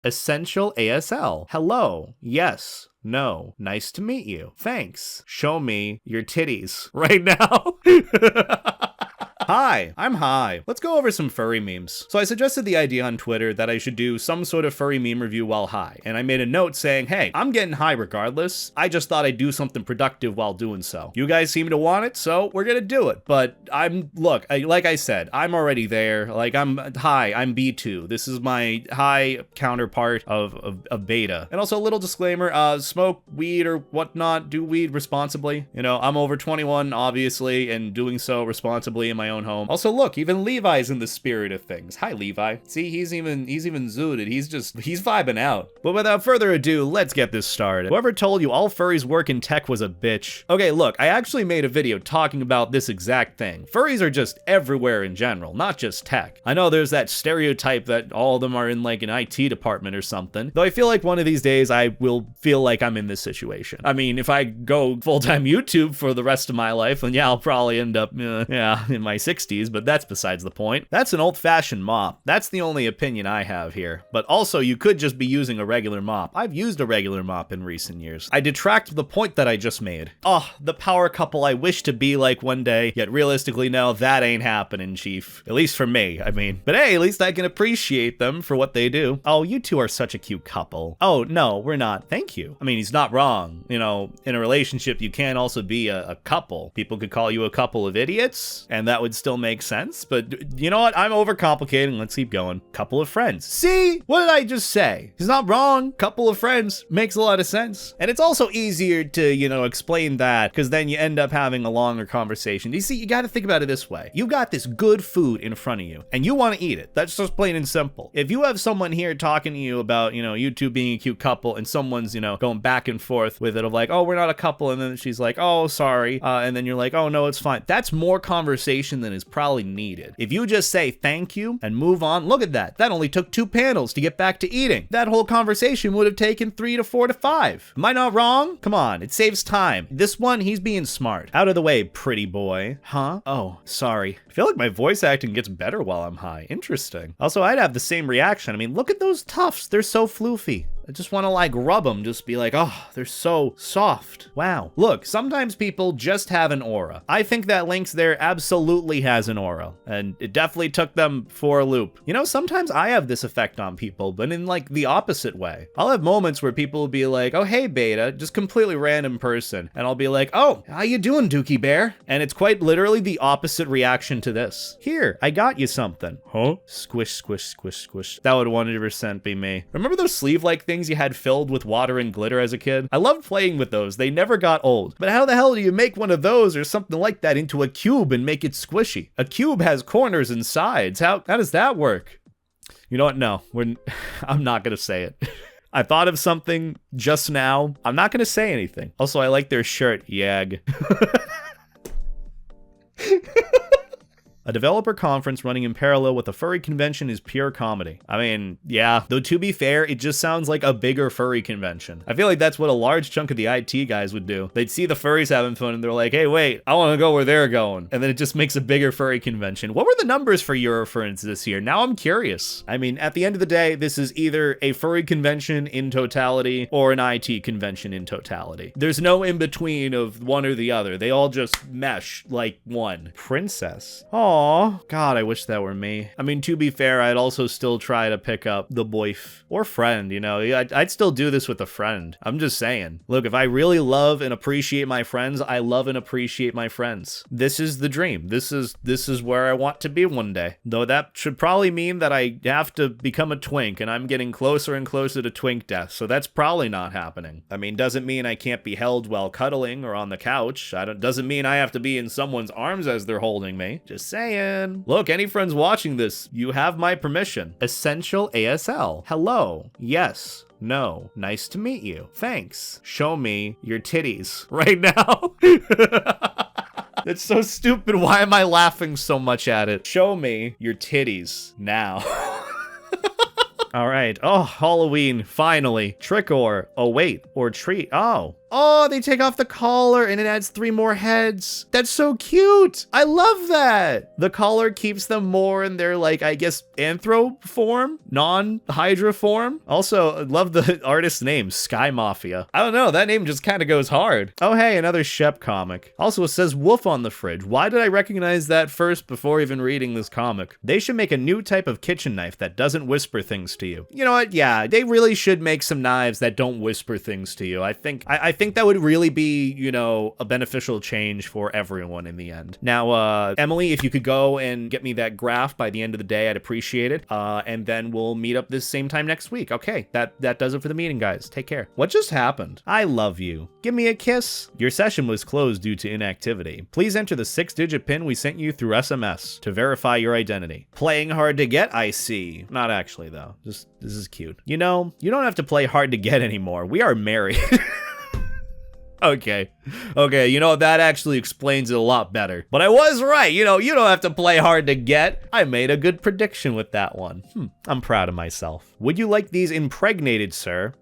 Essential ASL. Hello. Yes. No. Nice to meet you. Thanks. Show me your titties right now. Hi, I'm High. Let's go over some furry memes. So I suggested the idea on Twitter that I should do some sort of furry meme review while high, and I made a note saying, hey, I'm getting high regardless. I just thought I'd do something productive while doing so. You guys seem to want it, so we're gonna do it. But like I said, I'm already there. Like, I'm high, I'm B2. This is my high counterpart of beta. And also a little disclaimer, smoke weed or whatnot, do weed responsibly. You know, I'm over 21, obviously, and doing so responsibly in my own home. Also, look, even Levi's in the spirit of things. Hi, Levi. See, he's even zooted. He's vibing out. But without further ado, let's get this started. Whoever told you all furries work in tech was a bitch. Okay, look, I actually made a video talking about this exact thing. Furries are just everywhere in general, not just tech. I know there's that stereotype that all of them are in like an IT department or something, though I feel like one of these days I will feel like I'm in this situation. I mean, if I go full-time YouTube for the rest of my life, then yeah, I'll probably end up, in my 60s, but that's besides the point. That's an old-fashioned mop. That's the only opinion I have here. But also, you could just be using a regular mop. I've used a regular mop in recent years. I detract the point that I just made. Oh, the power couple I wish to be like one day, yet realistically, no, that ain't happening, chief. At least for me, I mean. But hey, at least I can appreciate them for what they do. Oh, you two are such a cute couple. Oh, no, we're not. Thank you. I mean, he's not wrong. You know, in a relationship, you can also be a couple. People could call you a couple of idiots, and that would still make sense, but you know what? I'm overcomplicating. Let's keep going. Couple of friends. See? What did I just say? He's not wrong. Couple of friends makes a lot of sense. And it's also easier to, explain that, because then you end up having a longer conversation. You see, you got to think about it this way. You got this good food in front of you, and you want to eat it. That's just plain and simple. If you have someone here talking to you about, you two being a cute couple, and someone's, going back and forth with it of like, oh, we're not a couple, and then she's like, oh, sorry, and then you're like, oh, no, it's fine. That's more conversation than is probably needed. If you just say thank you and move on, look at that. That only took 2 panels to get back to eating. That whole conversation would have taken 3 to 4 to 5. Am I not wrong? Come on, it saves time. This one, he's being smart. Out of the way, pretty boy. Huh? Oh, sorry. I feel like my voice acting gets better while I'm high. Interesting. Also, I'd have the same reaction. I mean, look at those tufts. They're so floofy. I just want to like rub them, just be like, oh, they're so soft. Wow. Look, sometimes people just have an aura. I think that Lynx there absolutely has an aura, and it definitely took them for a loop. Sometimes I have this effect on people, but in like the opposite way. I'll have moments where people will be like, oh, hey, Beta, just completely random person. And I'll be like, oh, how you doing, Dookie Bear? And it's quite literally the opposite reaction to this. Here, I got you something. Huh? Squish, squish, squish, squish. That would 100% be me. Remember those sleeve-like things you had filled with water and glitter as a kid? I loved playing with those. They never got old. But how the hell do you make one of those or something like that into a cube and make it squishy? A cube has corners and sides. How does that work? You know what? No, I'm not gonna say it. I thought of something just now. I'm not gonna say anything. Also, I like their shirt. Yag. A developer conference running in parallel with a furry convention is pure comedy. I mean, yeah, though to be fair, it just sounds like a bigger furry convention. I feel like that's what a large chunk of the IT guys would do. They'd see the furries having fun and they're like, hey, wait, I want to go where they're going. And then it just makes a bigger furry convention. What were the numbers for Eurofurns this year? Now I'm curious. I mean, at the end of the day, this is either a furry convention in totality or an IT convention in totality. There's no in between of one or the other. They all just mesh like one. Princess. Aww. God, I wish that were me. I mean, to be fair, I'd also still try to pick up the boyf or friend, I'd still do this with a friend. I'm just saying. Look, if I really love and appreciate my friends, I love and appreciate my friends. This is the dream. This is where I want to be one day. Though that should probably mean that I have to become a twink, and I'm getting closer and closer to twink death, so that's probably not happening. I mean, doesn't mean I can't be held while cuddling or on the couch. Doesn't mean I have to be in someone's arms as they're holding me. Just saying. Look, any friends watching this, you have my permission. Essential ASL. Hello. Yes. No. Nice to meet you. Thanks. Show me your titties right now. That's so stupid. Why am I laughing so much at it? Show me your titties now. All right. Oh, Halloween, finally. Trick or wait, or treat. Oh, Oh, they take off the collar and it adds 3 more heads. That's so cute. I love that. The collar keeps them more in their, like, I guess, anthro form, non-Hydra form. Also, I love the artist's name, Sky Mafia. I don't know, that name just kind of goes hard. Oh, hey, another Shep comic. Also, it says wolf on the fridge. Why did I recognize that first before even reading this comic? They should make a new type of kitchen knife that doesn't whisper things to you. You know what? Yeah, they really should make some knives that don't whisper things to you. I think that would really be, you know, a beneficial change for everyone in the end. Now, Emily, if you could go and get me that graph by the end of the day, I'd appreciate it. And then we'll meet up this same time next week. Okay, that does it for the meeting, guys. Take care. What just happened? I love you. Give me a kiss. Your session was closed due to inactivity. Please enter the 6-digit PIN we sent you through SMS to verify your identity. Playing hard to get, I see. Not actually, though. Just, this is cute. You know, you don't have to play hard to get anymore. We are married. Okay, you know, that actually explains it a lot better. But I was right, you know, you don't have to play hard to get. I made a good prediction with that one. I'm proud of myself. Would you like these impregnated, sir?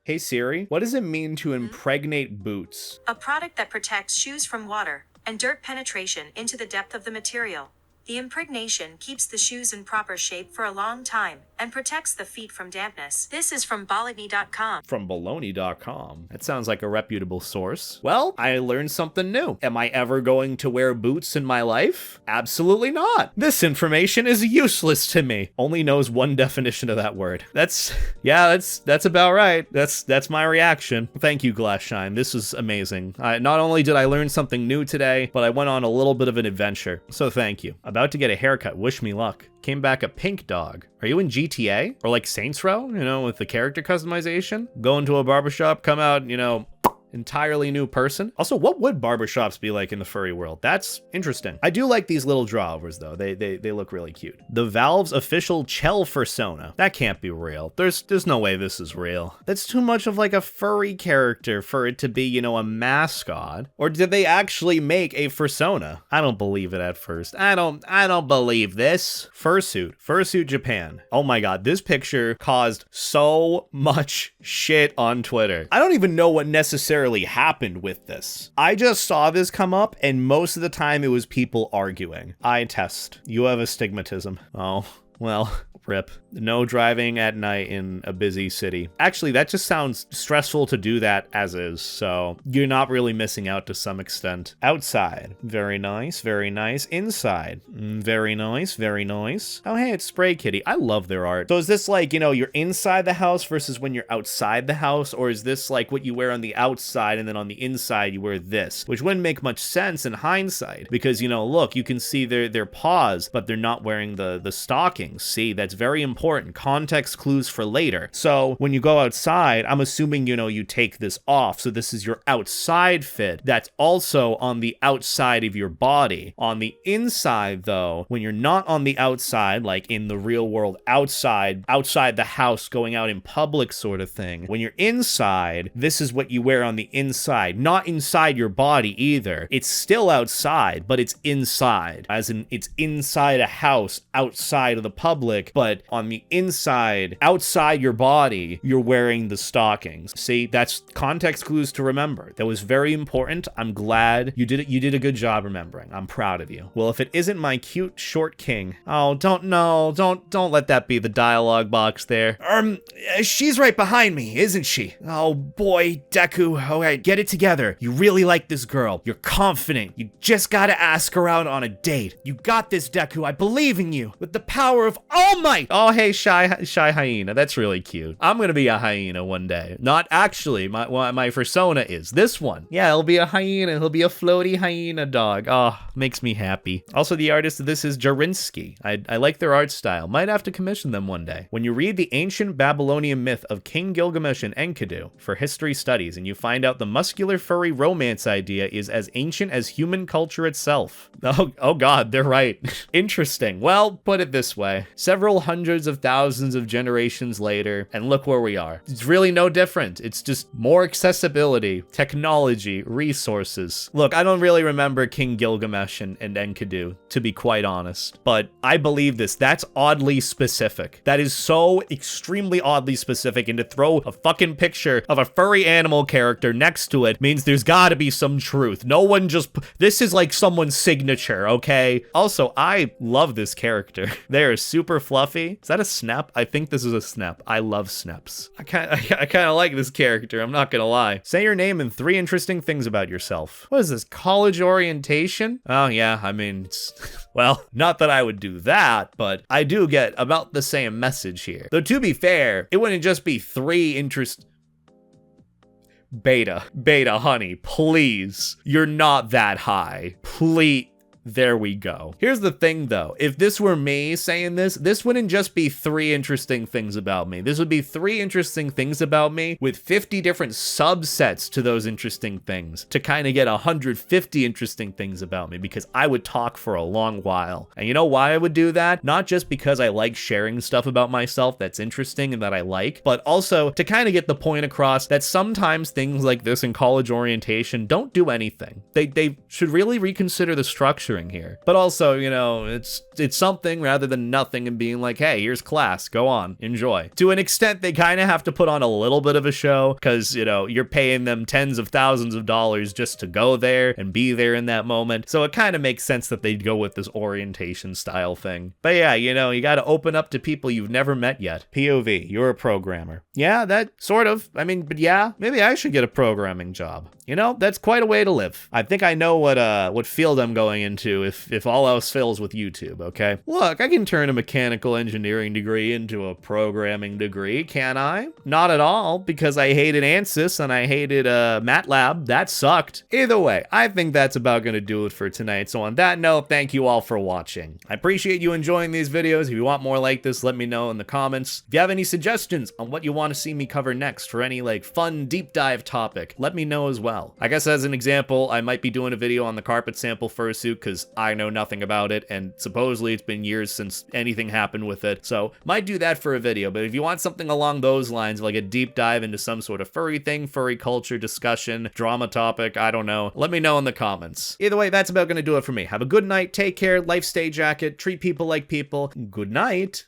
Hey Siri, what does it mean to impregnate boots? A product that protects shoes from water and dirt penetration into the depth of the material. The impregnation keeps the shoes in proper shape for a long time and protects the feet from dampness. This is from Bologna.com. From Bologna.com. That sounds like a reputable source. Well, I learned something new. Am I ever going to wear boots in my life? Absolutely not. This information is useless to me. Only knows one definition of that word. That's about right. That's my reaction. Thank you, Glassshine. This was amazing. Not only did I learn something new today, but I went on a little bit of an adventure. So thank you. About to get a haircut. Wish me luck. Came back a pink dog. Are you in GTA? Or like Saints Row, you know, with the character customization? Go into a barbershop, come out, you know, entirely new person. Also, what would barbershops be like in the furry world? That's interesting. I do like these little drawovers though. They look really cute. The Valve's official Chell Fursona. That can't be real. There's no way this is real. That's too much of like a furry character for it to be, you know, a mascot. Or did they actually make a Fursona? I don't believe it at first. I don't believe this. Fursuit Japan. Oh my god, this picture caused so much shit on Twitter. I don't even know what necessarily happened with this. I just saw this come up and most of the time it was people arguing. I test. You have astigmatism. Oh, well, rip. No driving at night in a busy city. Actually, that just sounds stressful to do that as is, so you're not really missing out to some extent. Outside. Very nice, very nice. Inside. Very nice, very nice. Oh, hey, it's Spray Kitty. I love their art. So is this like, you know, you're inside the house versus when you're outside the house, or is this like what you wear on the outside and then on the inside you wear this? Which wouldn't make much sense in hindsight, because, you know, look, you can see their paws, but they're not wearing the stockings. See, that's very important. Context clues for later. So when you go outside, I'm assuming, you know, you take this off. So this is your outside fit. That's also on the outside of your body. On the inside, though, when you're not on the outside, like in the real world, outside the house, going out in public sort of thing. When you're inside, this is what you wear on the inside. Not inside your body either. It's still outside, but it's inside. As in, it's inside a house, outside of the public, but on the inside, outside your body, you're wearing the stockings. See, that's context clues to remember. That was very important. I'm glad you did it. You did a good job remembering. I'm proud of you. Well, if it isn't my cute short king. Oh, don't let that be the dialogue box there. She's right behind me, isn't she? Oh boy, Deku. All right, get it together. You really like this girl. You're confident. You just gotta ask her out on a date. You got this, Deku. I believe in you. With the power of All Might. Oh, hey, shy hyena. That's really cute. I'm gonna be a hyena one day. Not actually. My fursona is this one. Yeah, it'll be a hyena. He'll be a floaty hyena dog. Oh, makes me happy. Also, the artist of this is Jarinsky. I like their art style. Might have to commission them one day. When you read the ancient Babylonian myth of King Gilgamesh and Enkidu for history studies, and you find out the muscular furry romance idea is as ancient as human culture itself. Oh god, they're right. Interesting. Well, put it this way. Several hundreds hundreds of thousands of generations later, and look where we are. It's really no different. It's just more accessibility, technology, resources. Look, I don't really remember King Gilgamesh and Enkidu, to be quite honest, but I believe this. That's oddly specific. That is so extremely oddly specific, and to throw a fucking picture of a furry animal character next to it means there's gotta be some truth. No one just... This is like someone's signature, okay? Also, I love this character. They are super fluffy. Is that a snap? I think this is a snap. I love snaps. I kind of like this character, I'm not gonna lie. Say your name and 3 interesting things about yourself. What is this, college orientation? Oh yeah, I mean, it's... Well, not that I would do that, but I do get about the same message here. Though to be fair, it wouldn't just be 3 Beta, honey, please. You're not that high. Please. There we go. Here's the thing though, if this were me saying this wouldn't just be 3 interesting things about me. This would be 3 interesting things about me with 50 different subsets to those interesting things to kind of get 150 interesting things about me, because I would talk for a long while. And you know why I would do that? Not just because I like sharing stuff about myself that's interesting and that I like, but also to kind of get the point across that sometimes things like this in college orientation don't do anything. They should really reconsider the structure here. But also, you know, it's something rather than nothing, and being like, hey, here's class, go on, enjoy. To an extent, they kind of have to put on a little bit of a show, because, you know, you're paying them tens of thousands of dollars just to go there and be there in that moment. So it kind of makes sense that they'd go with this orientation style thing. But yeah, you know, you got to open up to people you've never met yet. POV, you're a programmer. Yeah, that sort of. I mean, but yeah, maybe I should get a programming job. You know, that's quite a way to live. I think I know what field I'm going into if all else fails with YouTube, okay? Look, I can turn a mechanical engineering degree into a programming degree, can I? Not at all, because I hated ANSYS and I hated MATLAB. That sucked. Either way, I think that's about gonna do it for tonight. So on that note, thank you all for watching. I appreciate you enjoying these videos. If you want more like this, let me know in the comments. If you have any suggestions on what you want to see me cover next, for any like fun deep dive topic, let me know as well. I guess as an example, I might be doing a video on the carpet sample fursuit, because I know nothing about it, and supposedly it's been years since anything happened with it, so might do that for a video. But if you want something along those lines, like a deep dive into some sort of furry thing, furry culture, discussion, drama topic, I don't know, let me know in the comments. Either way, that's about gonna do it for me. Have a good night, take care, life stay jacket, treat people like people, good night.